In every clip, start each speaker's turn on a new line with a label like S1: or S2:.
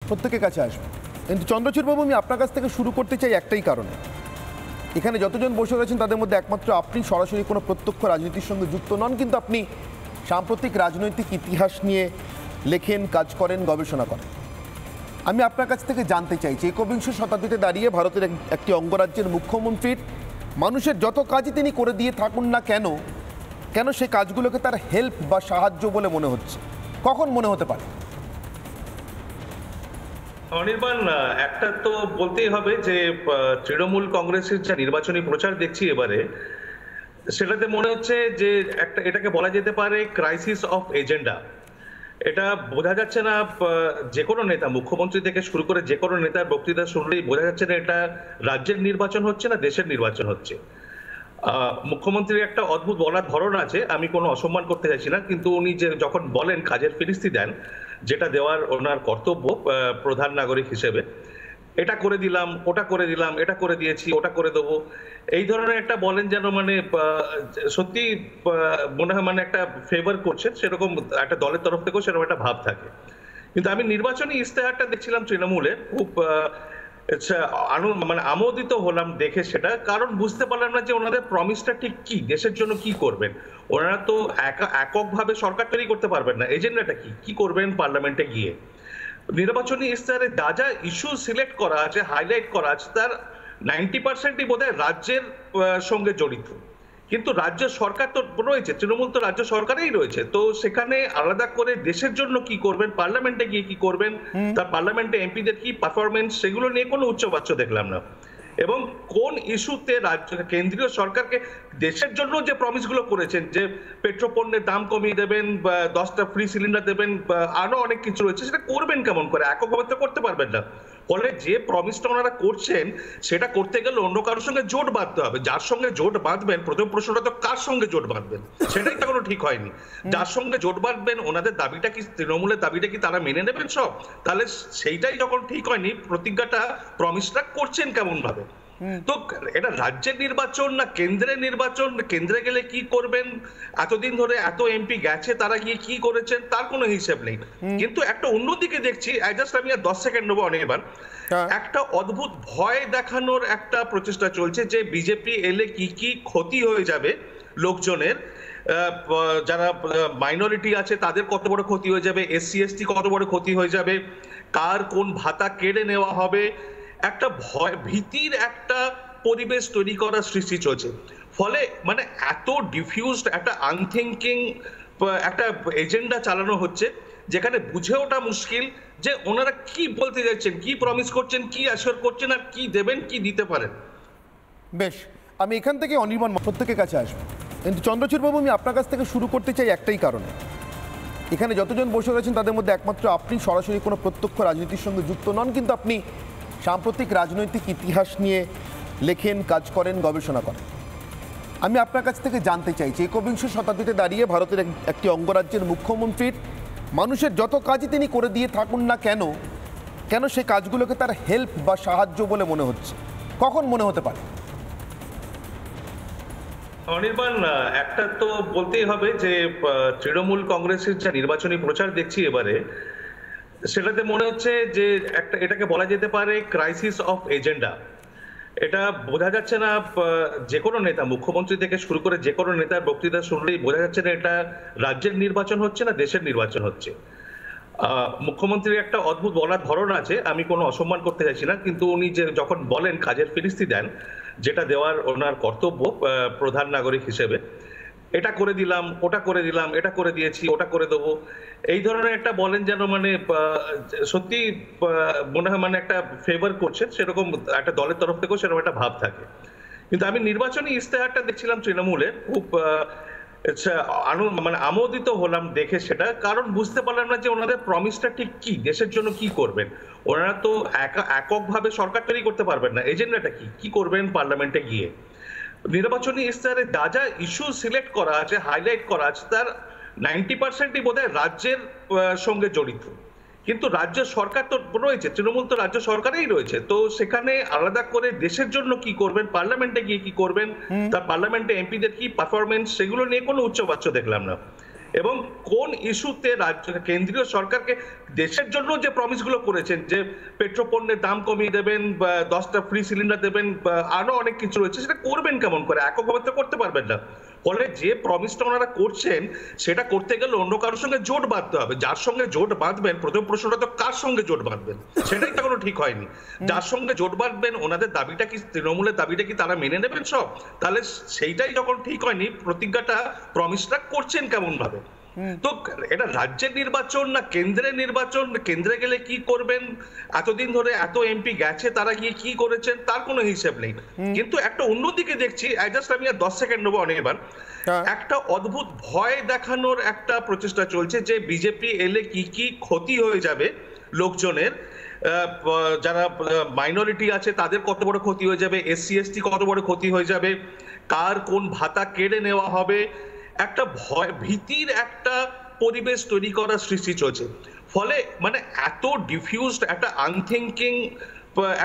S1: প্রত্যেকের কাছে আসবে, কিন্তু চন্দ্রচূড় বাবু আমি আপনার কাছ থেকে শুরু করতে চাই একটাই কারণে। এখানে যতজন বসে রয়েছেন তাদের মধ্যে একমাত্র আপনি সরাসরি কোনো প্রত্যক্ষ রাজনীতির সঙ্গে যুক্ত নন, কিন্তু আপনি সাম্প্রতিক রাজনৈতিক ইতিহাস নিয়ে লেখেন, কাজ করেন, গবেষণা করেন। আমি আপনার কাছ থেকে জানতে চাইছি, একবিংশ শতাব্দীতে দাঁড়িয়ে ভারতের একটি অঙ্গরাজ্যের মুখ্যমন্ত্রীর মানুষের যত কাজই তিনি করে দিয়ে থাকুন না কেন, কেন সেই কাজগুলোকে তার হেল্প বা সাহায্য বলে মনে হচ্ছে, কখন মনে হতে পারে?
S2: অনির্বাণ, একটা তো বলতেই হবে যে তৃণমূল কংগ্রেসের যে নির্বাচনী প্রচার দেখছি এবারে, সেটাতে মনে হচ্ছে যে এটাকে বলা যেতে পারে ক্রাইসিস অফ এজেন্ডা। এটা বোঝা যাচ্ছে না, যে কোনো নেতা, মুখ্যমন্ত্রী থেকে শুরু করে যে কোনো নেতার বক্তৃতা শুনলেই বোঝা যাচ্ছে না এটা রাজ্যের নির্বাচন হচ্ছে না দেশের নির্বাচন হচ্ছে। মুখ্যমন্ত্রীর একটা অদ্ভুত বলার ধরন আছে, আমি কোনো অসম্মান করতে চাইছি না, কিন্তু উনি যে যখন বলেন কাজের ফিরিস্তি দেন, যেটা দেওয়ার ওনার কর্তব্য প্রধান নাগরিক হিসেবে, এটা করে দিলাম, ওটা করে দিলাম, এটা করে দিয়েছি, ওটা করে দেবো, এই ধরনের একটা বলেন যেন মানে সত্যি মনে হয় মানে একটা ফেভার করছেন, সেরকম একটা দলের তরফ থেকেও সেরকম একটা ভাব থাকে। কিন্তু আমি নির্বাচনী ইস্তেহারটা দেখছিলাম তৃণমূলে, খুব মানে আমোদিত হলাম দেখে সেটা, কারণ বুঝতে পারলাম না যে ওনাদের প্রমিসটা ঠিক কি, দেশের জন্য কি করবেন। ওনারা তো এককভাবে সরকার তৈরি করতে পারবেন না, এজেন্ডাটা কি কি করবেন পার্লামেন্টে গিয়ে। নির্বাচনী ইস্তেহারে যা যা ইস্যু সিলেক্ট করা আছে, হাইলাইট করা আছে, তার 90%ই বোধহয় রাজ্যের সঙ্গে জড়িত। কিন্তু রাজ্য সরকার তো রয়েছে, তৃণমূল তো রাজ্য সরকারেই রয়েছে, তো সেখানে আলাদা করে দেশের জন্য কি করবেন, পার্লামেন্টে গিয়ে কি করবেন, তার পার্লামেন্টে এমপিদের কি পারফরমেন্স, সেগুলো নিয়ে কোনো উচ্চবাচ্য দেখলাম না। এবং কোন ইস্যুতে রাজ্য কেন্দ্রীয় সরকারকে দেশের জন্য যে প্রমিস গুলো করেছেন, যে পেট্রোপণ্যের দাম কমিয়ে দেবেন, 10টা ফ্রি সিলিন্ডার দেবেন, আরো অনেক কিছু রয়েছে, সেটা করবেন কেমন করে, এককভাবে তো করতে পারবেন না। ফলে যে প্রমিসটা ওনারা করছেন সেটা করতে গেলে অন্য কারোর সঙ্গে জোট বাঁধতে হবে। যার সঙ্গে জোট বাঁধবেন, প্রথম প্রশ্নটা তো কার সঙ্গে জোট বাঁধবেন, সেটাই তো কোনো ঠিক হয়নি। যার সঙ্গে জোট বাঁধবেন ওনাদের দাবিটা কি, তৃণমূলের দাবিটা কি তারা মেনে নেবেন সব? তাহলে সেইটাই যখন ঠিক হয়নি, প্রতিজ্ঞাটা প্রমিসটা করছেন কেমন ভাবে? তো এটা রাজ্যের নির্বাচন না কেন্দ্রের নির্বাচন, কেন্দ্রে গেলে কি করবেন, এতদিন ধরে এত এমপি গেছে তারা গিয়ে কি করেছেন তার কোনো হিসেব নেই। কিন্তু একটা অন্যদিকে দেখছি, আমি আর 10 সেকেন্ড নেবো অনেকবার, একটা অদ্ভুত ভয় দেখানোর একটা প্রচেষ্টা চলছে যে বিজেপি এলে কি কি ক্ষতি হয়ে যাবে লোকজনের, যারা মাইনরিটি আছে তাদের কত বড় ক্ষতি হয়ে যাবে, এসসি এসটি কত বড় ক্ষতি হয়ে যাবে, কার কোন ভাতা কেড়ে নেওয়া হবে, একটা ভয় ভীতির একটা পরিবেশ তৈরি করার সৃষ্টি চলছে। ফলে মানে এত ডিফিউজড একটা আনথিঙ্কিং একটা এজেন্ডা চালানো হচ্ছে, যেখানে বুঝে ওঠা মুশকিল যে ওনারা কি বলতে চাইছেন, কি প্রমিস করছেন, কি অ্যাসিওর করছেন, আর কি দেবেন, কি দিতে পারেন।
S1: বেশ, আমি এখান থেকে অনির্বাণ প্রত্যেকের কাছে আসবো, কিন্তু চন্দ্রচূড় বাবু আমি আপনার কাছ থেকে শুরু করতে চাই একটাই কারণে। এখানে যতজন বসে রয়েছেন তাদের মধ্যে একমাত্র আপনি সরাসরি কোনো প্রত্যক্ষ রাজনীতির সঙ্গে যুক্ত নন, কিন্তু আপনি সাম্প্রতিক রাজনৈতিক ইতিহাস নিয়ে লেখেন, কাজ করেন, গবেষণা করেন। আমি আপনার কাছ থেকে জানতে চাইছি, একবিংশ শতাব্দীতে দাঁড়িয়ে ভারতের একটি অঙ্গরাজ্যের মুখ্যমন্ত্রীর মানুষের যত কাজই তিনি করে দিয়ে থাকুন না কেন, কেন সেই কাজগুলোকে তার হেল্প বা সাহায্য বলে মনে হচ্ছে, কখন মনে হতে পারে?
S2: অনির্বাণ, একটা তো বলতেই হবে যে তৃণমূল কংগ্রেসের যে নির্বাচনী প্রচার দেখছি এবারে, সেটাতে মনে হচ্ছে যে এটাকে বলা যেতে পারে ক্রাইসিস অফ এজেন্ডা। এটা বোঝা যাচ্ছে না, যে কোনো নেতা, মুখ্যমন্ত্রী থেকে শুরু করে যে কোনো নেতার বক্তৃতা শুনলেই বোঝা যাচ্ছে না এটা রাজ্যের নির্বাচন হচ্ছে না দেশের নির্বাচন হচ্ছে। মুখ্যমন্ত্রীর একটা অদ্ভুত বলার ধরন আছে, আমি কোনো অসম্মান করতে চাইছি না, কিন্তু উনি যে যখন বলেন কাজের ফিরিস্তি দেন, যেটা দেওয়ার ওনার কর্তব্য প্রধান নাগরিক হিসেবে, এটা করে দিলাম, ওটা করে দিলাম, এটা করে দিয়েছি, ওটা করে দেবো, এই ধরনের একটা বলেন যেন মানে সত্যি মনে হয় মানে একটা ফেভার করছেন, সেরকম একটা দলের তরফ থেকেও সেরকম একটা ভাব থাকে। কিন্তু আমি নির্বাচনী ইস্তেহারটা দেখছিলাম তৃণমূলে, খুব মানে আমোদিত হলাম দেখে সেটা, কারণ বুঝতে পারলাম না যে ওনাদের প্রমিসটা ঠিক কি, দেশের জন্য কি করবেন। ওনারা তো এককভাবে সরকার তৈরি করতে পারবেন না, এজেন্ডাটা কি কি করবেন পার্লামেন্টে গিয়ে। নির্বাচনী ইস্তেহারে যা যা ইস্যু সিলেক্ট করা আছে, হাইলাইট করা আছে, তার 90%ই বোধহয় রাজ্যের সঙ্গে জড়িত। কিন্তু রাজ্য সরকার তো রয়েছে, তৃণমূল তো রাজ্য সরকারেই রয়েছে, তো সেখানে আলাদা করে দেশের জন্য কি করবেন, পার্লামেন্টে গিয়ে কি করবেন, তার পার্লামেন্টে এমপিদের কি পারফরমেন্স, সেগুলো নিয়ে কোনো উচ্চবাচ্য দেখলাম না। এবং কোন ইস্যুতে রাজ্য কেন্দ্রীয় সরকারকে দেশের জন্য যে প্রমিসগুলো করেছেন, যে পেট্রোপণ্যের দাম কমিয়ে দেবেন বা 10টা ফ্রি সিলিন্ডার দেবেন বা আরো অনেক কিছু রয়েছে, সেটা করবেন কেমন করে? এককভাবে তো করতে পারবেন না। ফলে যে প্রমিসটা ওনারা করছেন সেটা করতে গেলে অন্য কারোর সঙ্গে জোট বাঁধতে হবে। যার সঙ্গে জোট বাঁধবেন, প্রথম প্রশ্নটা তো কার সঙ্গে জোট বাঁধবেন, সেটাই তো কোনো ঠিক হয়নি। যার সঙ্গে জোট বাঁধবেন ওনাদের দাবিটা কি, তৃণমূলের দাবিটা কি তারা মেনে নেবেন সব? তাহলে সেইটাই যখন ঠিক হয়নি, প্রতিজ্ঞাটা প্রমিসটা করছেন কেমন ভাবে? তো এটা রাজ্যের নির্বাচন না কেন্দ্রের নির্বাচন? কেন্দ্রে গেলে কি করবেন, এতদিন ধরে এত এমপি গেছে তারা গিয়ে কি করেছেন তার কোনো হিসেব নেই। কিন্তু একটা অন্যদিকে দেখছি, আমি আর 10 সেকেন্ড নেবো অনেকবার, একটা অদ্ভুত ভয় দেখানোর একটা প্রচেষ্টা চলছে যে বিজেপি এলে কি কি ক্ষতি হয়ে যাবে লোকজনের, যারা মাইনরিটি আছে তাদের কত বড় ক্ষতি হয়ে যাবে, এসসি এসটি কত বড় ক্ষতি হয়ে যাবে, কার কোন ভাতা কেড়ে নেওয়া হবে, একটা ভয় ভীতির একটা পরিবেশ তৈরি করার সৃষ্টি চলছে। ফলে মানে এত ডিফিউজড একটা আনথিঙ্কিং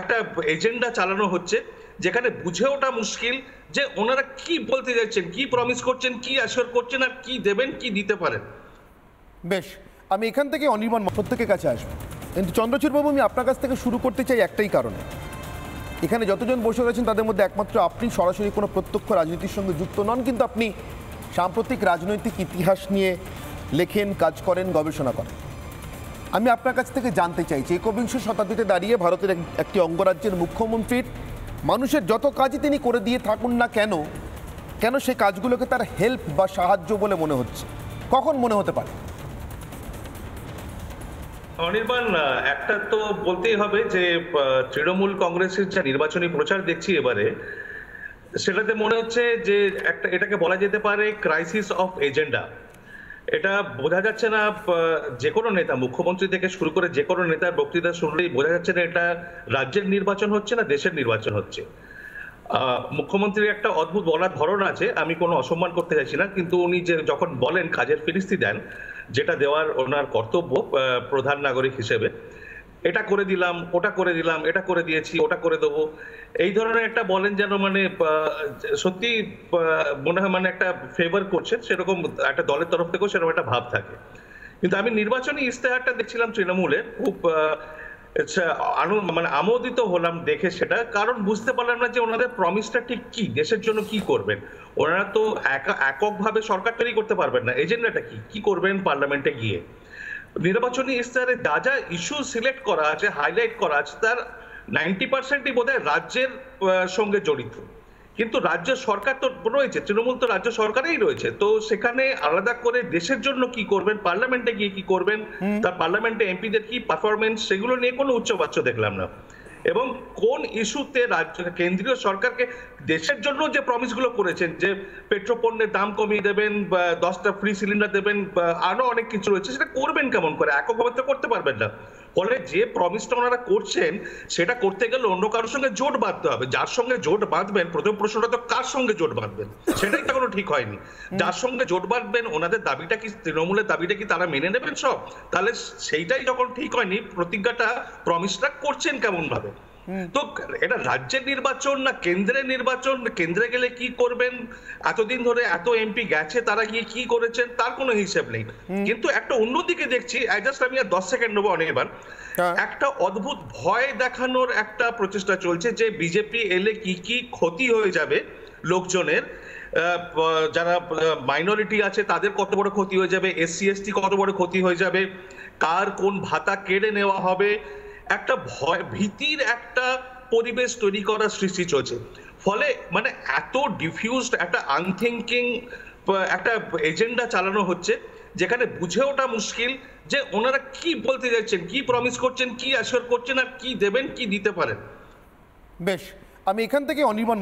S2: একটা এজেন্ডা চালানো হচ্ছে, যেখানে বুঝে ওঠা মুশকিল যে ওনারা কি বলতে যাচ্ছেন, কি প্রমিস করছেন, কি অ্যাসিওর করছেন, আর কি দেবেন, কি দিতে পারেন।
S1: বেশ, আমি এখান থেকে অনির্বাণ প্রত্যেকের কাছে আসবো, কিন্তু চন্দ্রচূড় বাবু আমি আপনার কাছ থেকে শুরু করতে চাই একটাই কারণে। এখানে যতজন বসে রয়েছেন তাদের মধ্যে একমাত্র আপনি সরাসরি কোনো প্রত্যক্ষ রাজনীতির সঙ্গে যুক্ত নন, কিন্তু আপনি সাম্প্রতিক রাজনৈতিক ইতিহাস নিয়ে লেখেন, কাজ করেন, গবেষণা করেন। আমি আপনার কাছ থেকে জানতে চাইছি, একবিংশ শতাব্দীতে দাঁড়িয়ে ভারতের একটি অঙ্গরাজ্যের মুখ্যমন্ত্রীর মানুষের যত কাজই তিনি করে দিয়ে থাকুন না কেন, কেন সেই কাজগুলোকে তার হেল্প বা সাহায্য বলে মনে হচ্ছে? কখন মনে হতে পারে?
S2: অনির্বাণ, একটা তো বলতেই হবে যে তৃণমূল কংগ্রেসের যা নির্বাচনী প্রচার দেখছি এবারে, সেটাতে মনে হচ্ছে যে একটা, এটাকে বলা যেতে পারে ক্রাইসিস অফ এজেন্ডা। এটা বোঝা যাচ্ছে না, যে কোনো নেতা, মুখ্যমন্ত্রী থেকে শুরু করে যে কোনো নেতার বক্তৃতা শুনলেই বোঝা যাচ্ছে না এটা রাজ্যের নির্বাচন হচ্ছে না দেশের নির্বাচন হচ্ছে। মুখ্যমন্ত্রীর একটা অদ্ভুত বলার ধরন আছে, আমি কোনো অসম্মান করতে চাইছি না, কিন্তু উনি যে যখন বলেন কাজের ফিরিস্তি দেন, যেটা দেওয়ার ওনার কর্তব্য প্রধান নাগরিক হিসেবে, এটা করে দিলাম, ওটা করে দিলাম, এটা করে দিয়েছি, ওটা করে দেবো, এই ধরনের একটা বলেন যেন মানে সত্যি মনে হয় মানে একটা ফেভার করছেন, সেরকম একটা দলের তরফ থেকেও সেরকম একটা ভাব থাকে। কিন্তু আমি নির্বাচনী ইস্তেহারটা দেখছিলাম তৃণমূলের, খুব মানে আমোদিত হলাম দেখে সেটা, কারণ বুঝতে পারলাম না যে ওনাদের প্রমিসটা ঠিক কি, দেশের জন্য কি করবেন। ওনারা তো এককভাবে সরকার তৈরি করতে পারবেন না, এজেন্ডাটা কি, কি করবেন পার্লামেন্টে গিয়ে। নির্বাচনী ইস্তেহারে যা যা ইস্যু সিলেক্ট করা আছে, হাইলাইট করা আছে, তার 90%ই বোধহয় রাজ্যের সঙ্গে জড়িত। কিন্তু রাজ্য সরকার তো রয়েছে, তৃণমূল তো রাজ্য সরকারেই রয়েছে, তো সেখানে আলাদা করে দেশের জন্য কি করবেন, পার্লামেন্টে গিয়ে কি করবেন, তার পার্লামেন্টে এমপিদের কি পারফরমেন্স, সেগুলো নিয়ে কোনো উচ্চবাচ্য দেখলাম না। এবং কোন ইস্যুতে রাজ্য কেন্দ্রীয় সরকারকে দেশের জন্য যে প্রমিসগুলো করেছেন, যে পেট্রোপণ্যের দাম কমিয়ে দেবেন বা 10টা ফ্রি সিলিন্ডার দেবেন বা আরো অনেক কিছু রয়েছে, সেটা করবেন কেমন করে? এককভাবে তো করতে পারবেন না। ফলে যে প্রমিসটা ওনারা করছেন সেটা করতে গেলে অন্য কারোর সঙ্গে জোট বাঁধতে হবে। যার সঙ্গে জোট বাঁধবেন, প্রথম প্রশ্নটা তো কার সঙ্গে জোট বাঁধবেন, সেটাই তো কোনো ঠিক হয়নি। যার সঙ্গে জোট বাঁধবেন ওনাদের দাবিটা কি, তৃণমূলের দাবিটা কি তারা মেনে নেবেন সব? তাহলে সেইটাই যখন ঠিক হয়নি, প্রতিজ্ঞাটা প্রমিসটা করছেন কেমন ভাবে? তো এটা রাজ্যের নির্বাচন না কেন্দ্রের নির্বাচন? কেন্দ্রে গেলে কি করবেন, এতদিন ধরে এত এমপি গেছে তারা গিয়ে কি করেছেন তার কোনো হিসেব নেই। কিন্তু একটা অন্যদিকে দেখছি, আমি আর 10 সেকেন্ড নেবো অনেকবার, একটা অদ্ভুত ভয় দেখানোর একটা প্রচেষ্টা চলছে যে বিজেপি এলে কি কি ক্ষতি হয়ে যাবে লোকজনের, যারা মাইনরিটি আছে তাদের কত বড় ক্ষতি হয়ে যাবে, এসসি এসটি কত বড় ক্ষতি হয়ে যাবে, কার কোন ভাতা কেড়ে নেওয়া হবে, একটা ভয় ভীতির একটা পরিবেশ তৈরি করার সৃষ্টি চলছে। ফলে মানে এত ডিফিউজড একটা আনথিঙ্কিং একটা এজেন্ডা চালানো হচ্ছে, যেখানে বুঝে ওঠা মুশকিল যে ওনারা কি বলতে যাচ্ছেন, কি প্রমিস করছেন, কি অ্যাসিওর করছেন, আর কি দেবেন, কি দিতে পারেন।
S1: বেশ, আমি এখান থেকে অনির্বাণ